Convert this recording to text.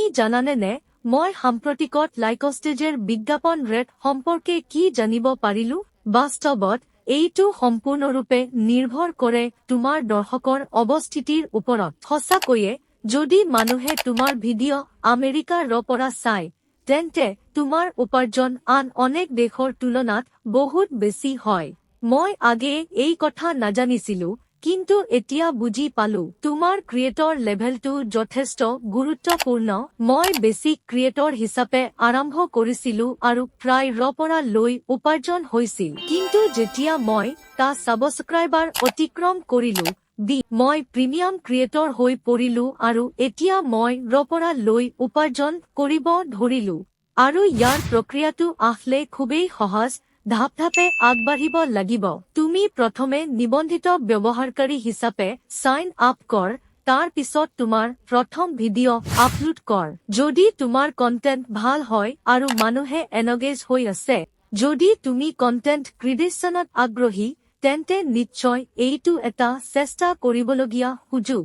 তুমি জানানে নে মই সাম্প্ৰতিকত লাইকষ্টেজৰ বিজ্ঞাপন ৰেট সম্পৰ্কে কি জানিব পাৰিলো? বাস্তৱত এইটো সম্পূৰ্ণৰূপে নিৰ্ভৰ কৰে তোমাৰ দৰ্শকৰ অৱস্থিতিৰ ওপৰত। সঁচাকৈয়ে যদি মানুহে তোমাৰ ভিডিঅ' আমেৰিকাৰ পৰা চায় তেন্তে তোমাৰ উপাৰ্জন আন অনেক দেশৰ তুলনাত বহুত বেছি হয়। মই আগে এই কথা নাজানিছিলো কিন্তু এতিয়া বুজি পালো। তোমাৰ ক্ৰিয়েটৰ লেভেলটো যথেষ্ট গুৰুত্বপূৰ্ণ। মই বেছিক ক্ৰিয়েটৰ হিচাপে আৰম্ভ কৰিছিলো আৰু প্ৰায় পৰা লৈ উপাৰ্জন হৈছিল। কিন্তু যেতিয়া মই টা ছাবস্ক্ৰাইবাৰ অতিক্ৰম কৰিলো মই প্ৰিমিয়াম ক্ৰিয়েটৰ হৈ পৰিলো আৰু এতিয়া মই পৰা লৈ উপাৰ্জন কৰিব ধৰিলো। আৰু ইয়াৰ প্ৰক্ৰিয়াটো আসলে খুবেই সহজ। ধাপে আগবাঢ়িব লাগিব। তুমি প্ৰথমে নিবন্ধিত ব্যৱহাৰকাৰী হিচাপে সাইন আপ কৰ, তাৰ পিছত তোমাৰ প্ৰথম ভিডিঅ' আপলোড কৰ। যদি তোমাৰ কন্টেন্ট ভাল হয় আৰু মানুহে এনগেজ হৈ আছে, যদি তুমি কন্টেন্ট ক্ৰিয়েশ্যনত আগ্ৰহী, তেন্তে নিশ্চয় এইটো এটা চেষ্টা কৰিবলগীয়া সুযোগ।